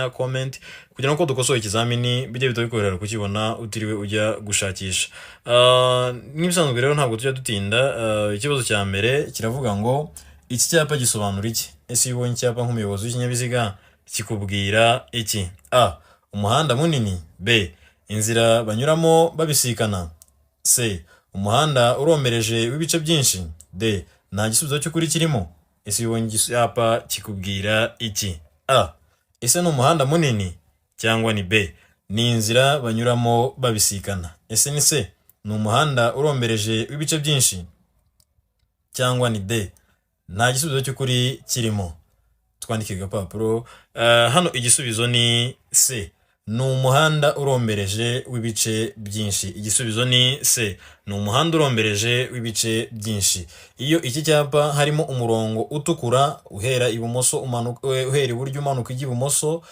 comment kugira ngo dukosoye ikizamini bijye bitabikorera kukibona utiriwe ujya gushakisha. Nk'ibisanzwe rero ntabwo tujya dutinda. Ikibazo cya mbere kiravuga ngo iki cyapa gisobanura iki? Ese ubonye icyapa nk'umuyobozi w'ikinyabiziga kikubwira iki? A. Umuhanda munini. B. Inzira banyuramo babisikana. C. Umuhanda urombereje w'ibice byinshi. D. Nta gisubizo cy'ukuri kirimo. Ese ubonye icyapa kikubwira iki? A. Ese ni umuhanda munini? Cyangwa ni B. Ni inzira banyuramo babisikana. Ese ni C. Ni umuhanda urombereje w'ibice byinshi? Cyangwa ni D. Nta gisubizo cy'ukuri kirimo. Twandike agapapuro. Hano igisubizo ni C. Ni umuhanda urombereje w'ibice byinshi. Igisubizo ni C. Ni umuhanda urombereje w'ibice byinshi. Iyo iki cyapa harimo umurongo utukura uhera ibumoso uhera iburyo umanuka ijya ibumoso,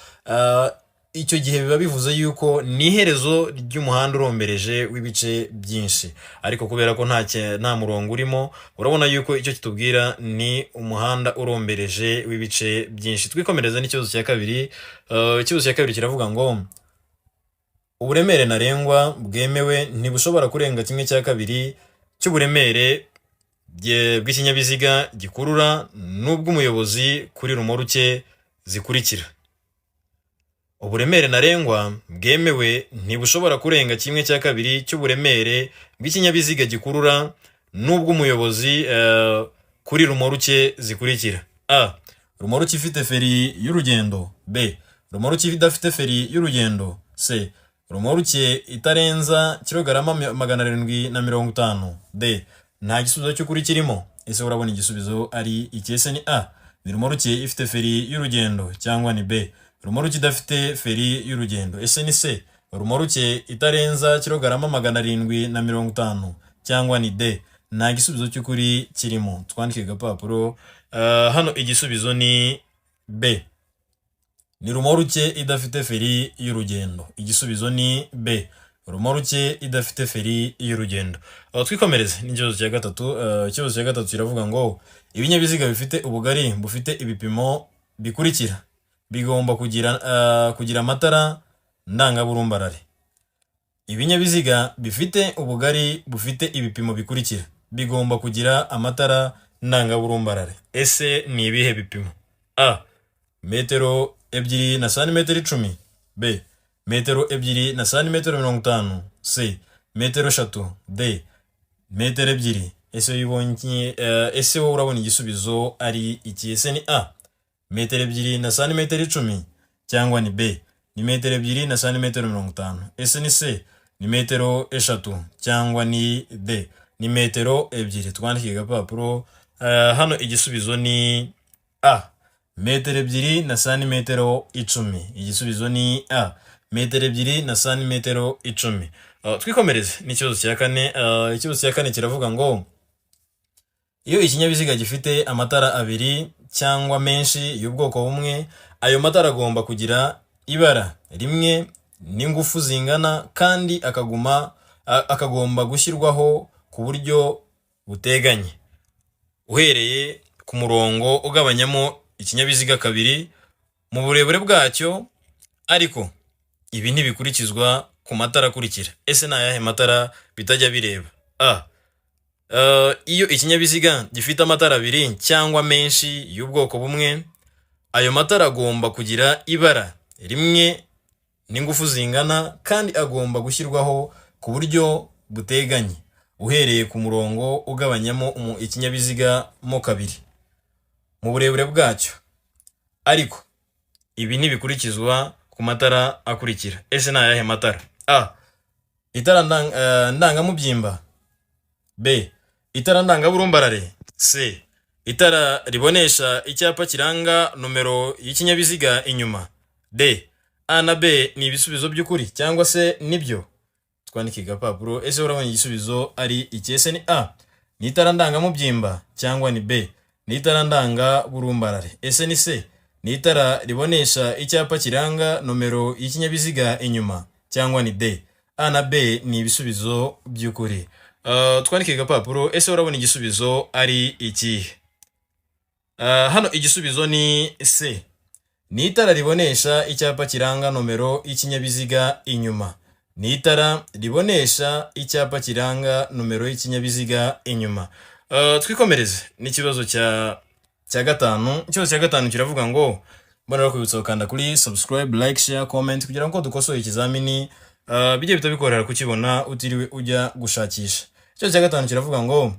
icyo gihe biba bivuze yuko ni iherezo ry'umuhanda urombereje w'ibice byinshi. Ariko kubera ko nta murongo urimo, urabona yuko icyo kitubwira ni umuhanda urombereje w'ibice byinshi. Twikomereza n'ikibazo cya kabiri. Ikibazo cya kabiri kiravuga ngo uburemere ntarengwa bwemewe ntibushobora kurenga 1/2 cy'uburemere bw'ikinyabiziga gikurura n'ubw'umuyobozi kuri rumoruke zikurikira. Uburemere ntarengwa bwemewe ntibushobora kurenga 1/2 cy'uburemere bw'ikinyabiziga gikurura n'ubw'umuyobozi kuri rumoruke zikurikira. A. Rumoruke ifite feri y'urugendo. B. Rumoruke idafite feri y'urugendo. C. Rumoruke itarenza kilogarama 750. D. Nta gisubizo cy'ukuri kirimo. Ese urabona igisubizo ari iki? Ese ni A. Ni rumoruke ifite feri y'urugendo. Cyangwa ni B. Rumoruke idafite feri y'urugendo. Ese ni C. Rumoruke itarenza kilogarama 750. Cyangwa ni D. Nta gisubizo cy'ukuri kirimo. Twandike agapapuro. Hano igisubizo ni B. Ni rumoruke idafite feri y'urugendo. Igisubizo ni B. Rumoruke idafite feri y'urugendo. Twikomereze n'ikibazo cya gatatu. Ikibazo cya gatatu kiravuga ngo ibinyabiziga bifite ubugari bufite ibipimo bikurikira bigomba kugira amatara ndangaburumbarare. Ibinyabiziga bifite ubugari bufite ibipimo bikurikira bigomba kugira amatara ndangaburumbarare. Ese ni ibihe bipimo? A. Metero 2 na santimetero 10. B. Metero 2 na santimetero 50. C. Metero 3. D. Metero 2. Ese wowe urabona igisubizo ari iki? Ese ni A. Metero 2 na santimetero 10. Cyangwa ni B. Ni metero 2 na santimetero 50. Ese ni C. Ni metero 3. Cyangwa ni D. Ni metero 2. Twandike agapapuro. Hano igisubizo ni A. Metero 2 na santimetero 10. Igisubizo ni A. Metero 2 na santimetero 10. Twikomereze n'ikibazo cya kane. Ikibazo cya kane kiravuga ngo iyo ikinyabiziga gifite amatara abiri cyangwa menshi y'ubwoko bumwe, ayo matara agomba kugira ibara rimwe n'ingufu zingana kandi akagomba gushyirwaho ku buryo buteganye uhereye ku murongo ugabanyamo ikinyabiziga kabiri mu burebure bwacyo, ariko ibi ntibikurikizwa ku matara akurikira. Ese ni ayahe matara bitajya bireba? A. Iyo ikinyabiziga gifite amatara abiri cyangwa menshi y'ubwoko bumwe, ayo matara agomba kugira ibara rimwe n'ingufu zingana kandi agomba gushyirwaho ku buryo buteganye uhereye ku murongo ugabanyamo ikinyabiziga mo kabiri mu burebure bwacyo, ariko ibi ntibikurikizwa ku matara akurikira. Ese ni ayahe matara? A. Itara ndangamubyimba. B. Itara ndangaburumbarare. C. Itara ribonesha icyapa kiranga nomero y'ikinyabiziga inyuma. D. A na B ni ibisubizo by'ukuri cyangwa se nibyo? Twandike agapapuro. Ese urabona igisubizo ari iki? Ese ni A. Ni itara ndangamubyimba. Cyangwa ni B. Ni itara ndangaburumbarare. Ese ni C. Ni itara ribonesha icyapa kiranga nomero y'ikinyabiziga inyuma. Cyangwa ni D. A na B ni ibisubizo by'ukuri. Twandike agapapuro. Ese urabona igisubizo ari iki? Hano igisubizo ni C. ni itara ribonesha icyapa kiranga nomero y'ikinyabiziga inyuma. Ni itara ribonesha icyapa kiranga nomero y'ikinyabiziga inyuma. Twikomereze n'ikibazo cya gatanu. Ikibazo cya gatanu kiravuga ngo mbona kwibutsa ukanda kuri subscribe, like, share, comment kugira ngo dukosoye ikizamini bijye bitabikorera kukibona utiriwe ujya gushakisha. Ikibazo cya gatanu kiravuga ngo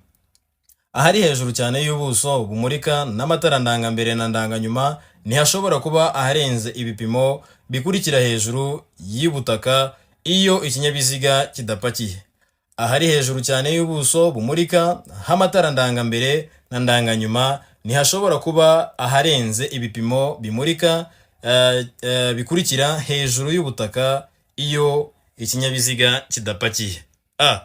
ahari hejuru cyane y'ubuso bumurika n'amatara ndangambere na ndanganyuma ntihashobora kuba aharenze ibipimo bikurikira hejuru y'ubutaka iyo ikinyabiziga kidapakiye. Ahari hejuru cyane y'ubuso bumurika h'amatara ndangambere na ndanganyuma ntihashobora kuba aharenze ibipimo bimurika bikurikira hejuru y'ubutaka iyo ikinyabiziga kidapakiye. A.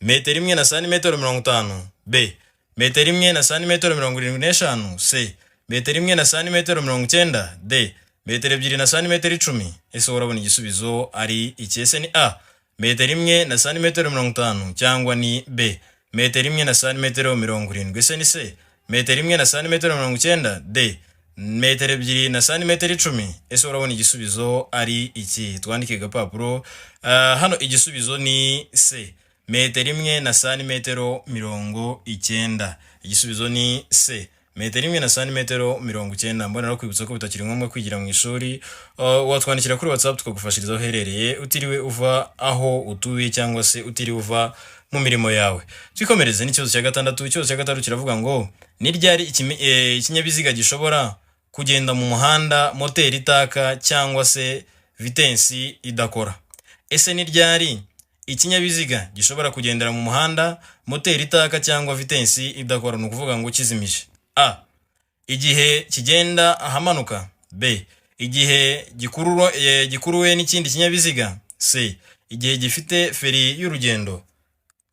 Metero imwe na santimetero 50. B. Metero imwe na santimetero 75. C. Metero imwe na santimetero 90. D. Metero ebyiri na santimetero 10. Ese urabona igisubizo ari iki? Ese ni A. Metero imwe na santimetero 50 cyangwa ni B. Metero imwe na santimetero 70. Ese ni C. Metero imwe na santimetero 90. D. Metero ebyiri na santimetero 10. Ese urabona igisubizo ari iki? Twandike gapapuro. Hano igisubizo ni C. Metero imwe na santimetero 90. Igisubizo ni C. Metero imwe na santimetero 90. Mbona no kwibutsa ko bitakiri ngombwa kwigira mu ishuri. Watwandikira kuri WhatsApp tukagufashiriza aho uherereye utiriwe uva aho utuye cyangwa se utiriwe uva mu mirimo yawe. Twikomereze n'ikibazo cya gatandatu. Ikibazo cya gatandatu kiravuga ngo ni ryari ikinyabiziga gishobora kugenda mu muhanda moteri itaka cyangwa se vitensi idakora? Ese ni ryari ikinyabiziga gishobora kugendera mu muhanda moteri itaka cyangwa vitensi idakora? Ni ukuvuga ngo kizimije. A. Igihe kigenda ahamanuka. B. Igihe gikuruwe n'ikindi kinyabiziga. C. Igihe gifite feri y'urugendo.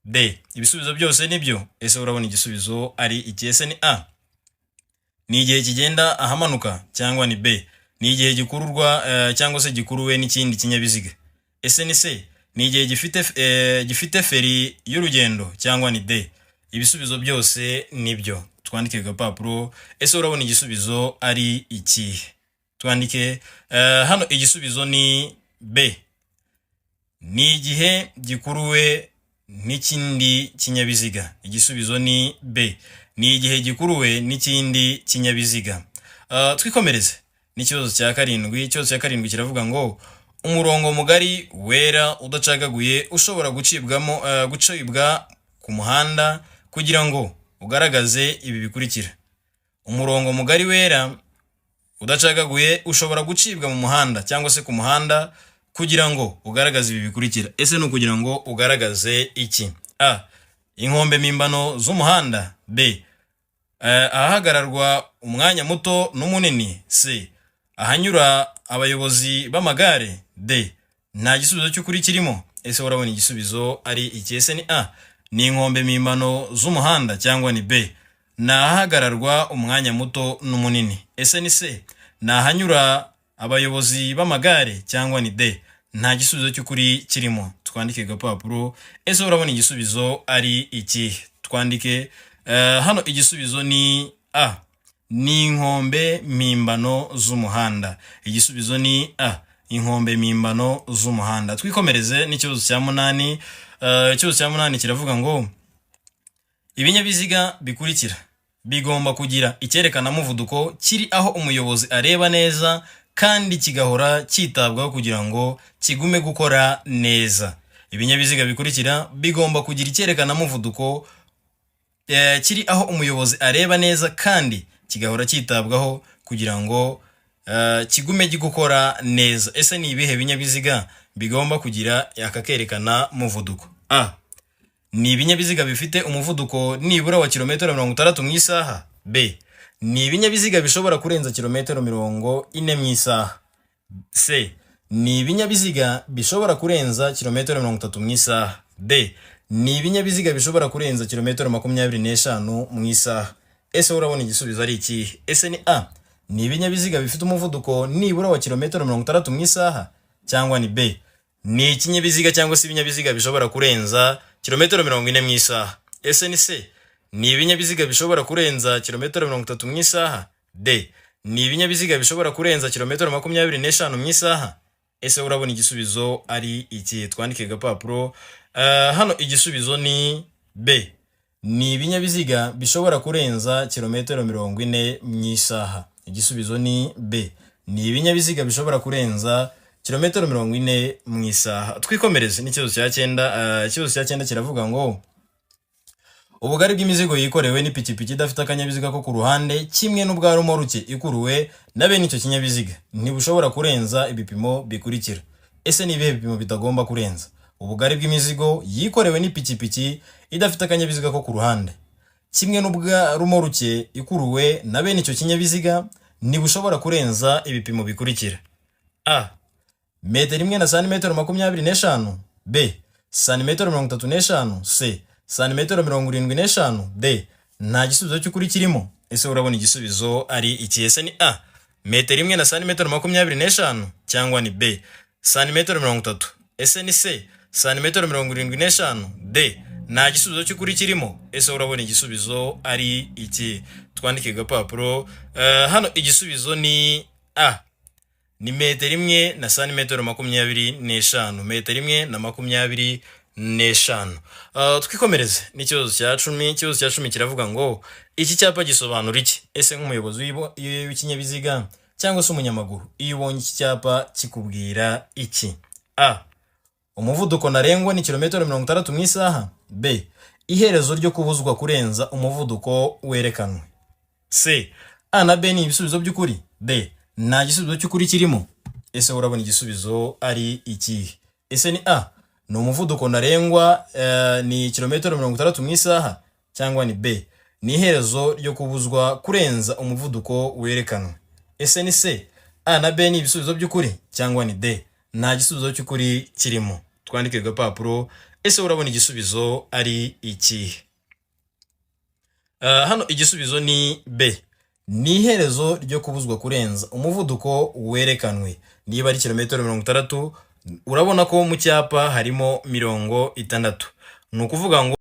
D. Ibisubizo byose nibyo. Ese urabona igisubizo ari iki? Ese ni A. Ni igihe kigenda ahamanuka cyangwa ni B. Ni igihe gikururwa cyangwa se gikuruwe n'ikindi kinyabiziga. Ese ni C. Ni igihe gifite feri y'urugendo cyangwa ni D. Ibisubizo byose nibyo. Twandike gapapuro. Ese urabona igisubizo ari iki? Twandike hano igisubizo ni B. Ni igihe gikuruwe n'ikindi kinyabiziga. Igisubizo ni B. Ni igihe gikuruwe n'ikindi kinyabiziga. Twikomereze n'ikibazo cya karindwi. Ikibazo cya karindwi kiravuga ngo umurongo mugari wera udacagaguye ushobora gucibwa ku muhanda kugira ngo ugaragaze ibi bikurikira. Umurongo mugari wera udacagaguye ushobora gucibwa mu muhanda cyangwa se ku muhanda kugira ngo ugaragaze ibi bikurikira. Ese no kugira ngo ugaragaze iki? A. Inkombe mpimbano z'umuhanda. B. Ahahagararwa umwanya muto n'umunini. C. Ahanyura abayobozi b'amagare. D. Nta gisubizo cy'ukuri kirimo. Ese urabona igisubizo ari iki? Ese ni A. Ni inkombe mpimbano z'umuhanda cyangwa ni B. Nahagararwa umwanya muto n'umunini. Ese ni C. Nahanyura abayobozi b'amagare cyangwa ni D. Nta gisubizo cy'ukuri kirimo. Twandike gapapuro. Ese urabona igisubizo ari iki? Twandike hano igisubizo ni A. Ni inkombe mpimbano z'umuhanda. Igisubizo ni A. Inkombe mpimbano z'umuhanda. Twikomereze n'ikibazo cya 8. Ikibazo cya 8 kiravuga ngo ibinyabiziga bikurikira bigomba kugira icyerekana muvuduko kiri aho umuyobozi areba neza kandi kigahora cyitabwaho kugira ngo kigume gukora neza. Ibinyabiziga bikurikira bigomba kugira icyerekana muvuduko kiri aho umuyobozi areba neza kandi kigahora cyitabwaho kugira ngo kigume gukora neza. Ese ni ibihe binyabiziga bigomba kugira akakerekana muvuduko? A. Ni ibinyabiziga bifite umuvuduko nibura wa kilometero 60 mu isaha. B. Ni ibinyabiziga bishobora kurenza kilometero 40 mu isaha. C. Ni ibinyabiziga bishobora kurenza kilometero 30 mu isaha. D. Ni ibinyabiziga bishobora kurenza kilometero 25 mu isaha. Ese urabona igisubizo ari iki? Ese ni A. Ni ibinyabiziga bifite umuvuduko nibura wa kilometero 60 mu isaha cyangwa ni B. Ni ikinyabiziga cyangwa se ibinyabiziga bishobora kurenza kilometero 40 mu isaha. Ese ni C. Ni ibinyabiziga bishobora kurenza kilometero 30 mu isaha. D. ni ibinyabiziga bishobora kurenza kilometero 25 mu isaha? Ese urabona igisubizo ari iki? Twandike agapapuro. Hano igisubizo ni B. Ni ibinyabiziga bishobora kurenza kilometero 40 mu isaha. Igisubizo ni B. Ni ibinyabiziga bishobora kurenza kilometero 40 mu isaha. Twikomereze n'ikibazo cya 9. Ikibazo cya 9 kiravuga ngo ubugari bw'imizigo yikorewe n'ipikipiki idafite akanyabiziga ko ku ruhande kimwe n'ubwa rumoruke ikuruwe na bene icyo kinyabiziga ntibushobora kurenza ibipimo bikurikira. Ese ni ibihe bipimo bitagomba kurenza? Ubugari bw'imizigo yikorewe n'ipikipiki idafite akanyabiziga ko ku ruhande kimwe n'ubwa rumoruke ikuruwe na bene icyo kinyabiziga ntibushobora kurenza ibipimo bikurikira. A. Metero imwe na santimetero 25. B. Santimetero 35. C. Santimetero 75. D. Nta gisubizo cy'ukuri kirimo. Ese urabona igisubizo ari iki? Ese ni A. Metero imwe na santimetero 25 cyangwa ni B. Santimetero 30. Ese ni C. Santimetero 75. D. Nta gisubizo cy'ukuri kirimo. Ese urabona igisubizo ari iki? Twandike agapapuro. Hano igisubizo ni A. Ni metero imwe na santimetero 25. Metero imwe na 25. Twikomereze n'ikibazo cya 10. Ikibazo cya 10 kiravuga ngo iki cyapa gisobanura iki? Ese nk'umuyobozi w'ikinyabiziga cyangwa se umunyamaguru iyo ubonye iki cyapa kikubwira iki? A. Umuvuduko ntarengwa ni kilometero 60 mu isaha. B. Iherezo ryo kubuzwa kurenza umuvuduko werekanwe. C. A na B ni ibisubizo by'ukuri. D. Nta gisubizo cy'ukuri kirimo. Ese urabona igisubizo ari iki? Ese ni A. Ni umuvuduko ntarengwa ni kilometero 60 mu isaha cyangwa ni B. Ni iherezo ryo kubuzwa kurenza umuvuduko werekanwe. Ese ni C. A na B ni ibisubizo by'ukuri cyangwa ni D. Nta gisubizo cy'ukuri kirimo. Twandike agapapuro. Ese urabona igisubizo ari iki? Hano igisubizo ni B. Ni iherezo ryo kubuzwa kurenza umuvuduko werekanwe. Niba ari kilometero 60, urabona ko mu cyapa harimo 60. Ni ukuvuga ngo